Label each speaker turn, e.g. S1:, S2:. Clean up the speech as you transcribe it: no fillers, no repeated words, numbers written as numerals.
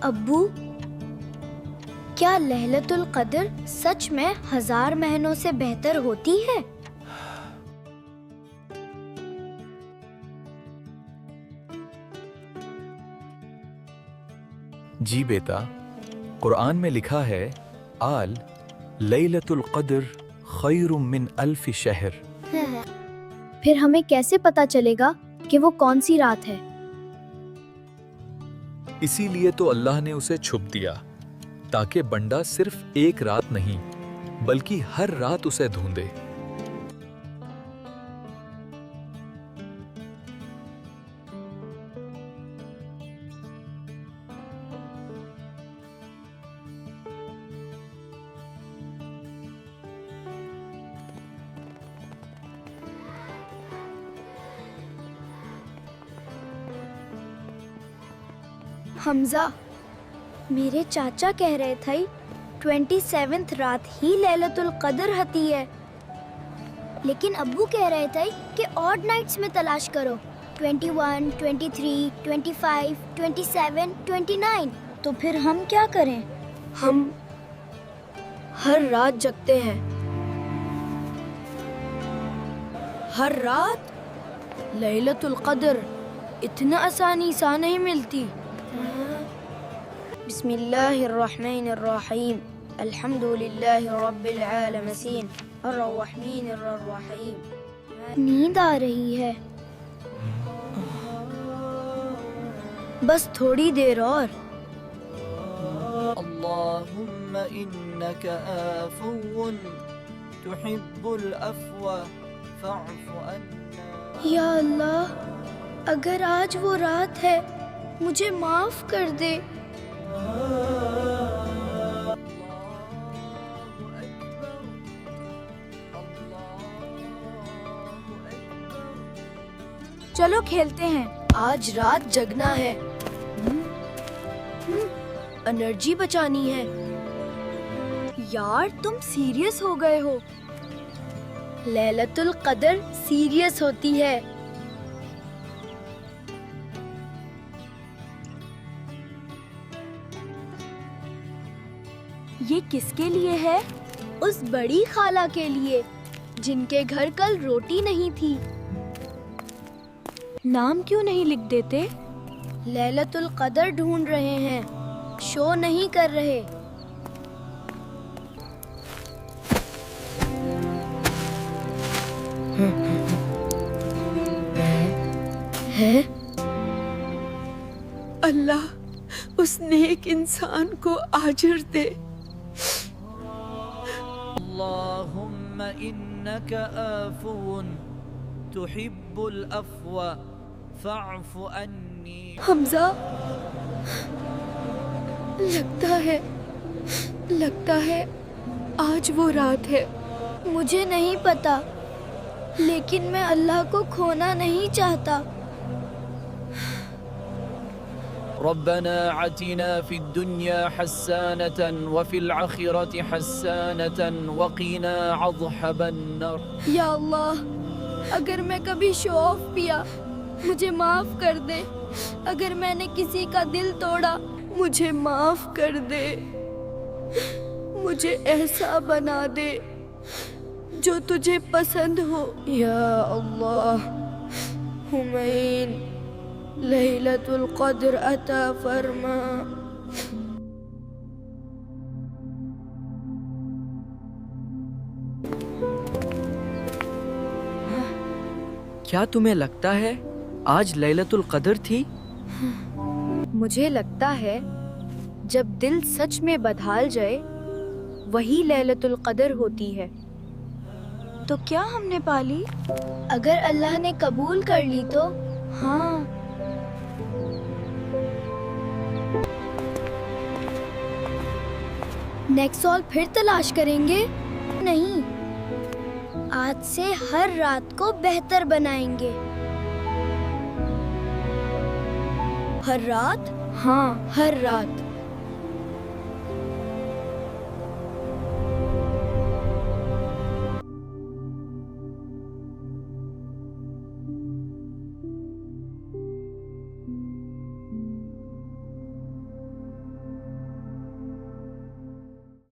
S1: ابو، کیا لیلۃ القدر سچ میں 1000 مہینوں سے بہتر ہوتی ہے؟
S2: جی بیٹا، قرآن میں لکھا ہے آل لیلۃ القدر خیر من 1000 شہر۔
S1: پھر ہمیں کیسے پتا چلے گا کہ وہ کون سی رات ہے؟
S2: اسی لیے تو اللہ نے اسے چھپ دیا تاکہ بندہ صرف ایک رات نہیں بلکہ ہر رات اسے ڈھونڈے۔
S1: حمزہ، میرے چاچا کہہ رہے تھے 27 رات ہی لیلۃ القدر ہوتی ہے، لیکن ابو کہہ رہے تھے کہ آڈ نائٹس میں تلاش کرو، 21، 23، 25، 27، 29۔ تو پھر ہم کیا کریں؟
S3: ہم ہر رات جگتے ہیں، ہر رات۔ لیلۃ القدر اتنا آسانی سے نہیں ملتی۔ بسم اللہ الرحمن الرحیم، الحمد للہ رب العالمین، الرحمن الرحیم۔
S1: نیند آ رہی ہے،
S3: بس تھوڑی دیر اور۔
S4: اللهم إنك عفو تحب العفو فاعف عنا۔
S1: یا اللہ، اگر آج وہ رات ہے مجھے معاف کر دے۔
S3: چلو کھیلتے ہیں، آج رات جگنا ہے، انرجی بچانی ہے۔ یار تم سیریس ہو گئے ہو، لیلۃ القدر سیریس ہوتی ہے۔ یہ کس کے لیے ہے؟ اس بڑی خالہ کے لیے جن کے گھر کل روٹی نہیں تھی۔ نام کیوں نہیں لکھ دیتے؟ لیلۃ القدر ڈھونڈ رہے ہیں، شو نہیں کر رہے۔ ہے
S5: اللہ اس نیک انسان کو اجر دے۔
S4: اللهم إنك عفو تحب العفو فاعف عني۔
S5: حمزہ، لگتا ہے آج وہ رات ہے۔
S1: مجھے نہیں پتا، لیکن میں اللہ کو کھونا نہیں چاہتا۔
S4: ربنا آتنا في الدنيا حسنة وفي الآخرة حسنة وقنا عذاب النار۔
S1: یا اللہ، اگر میں کبھی شو آف پیا مجھے معاف کر دے، اگر میں نے کسی کا دل توڑا
S5: مجھے معاف کر دے، مجھے ایسا بنا دے جو تجھے پسند ہو۔ یا اللہ، ہمین لیلۃ القدر عطا فرما۔
S6: کیا تمہیں لگتا ہے آج لیلۃ القدر تھی؟
S3: مجھے لگتا ہے جب دل سچ میں بدحال جائے وہی لیلۃ القدر ہوتی ہے۔ تو کیا ہم نے پالی؟
S1: اگر اللہ نے قبول کر لی تو ہاں۔ نیکسٹ سال پھر تلاش کریں گے؟ نہیں، آج سے ہر رات کو بہتر بنائیں گے۔
S3: ہر رات؟
S1: ہاں،
S3: ہر رات۔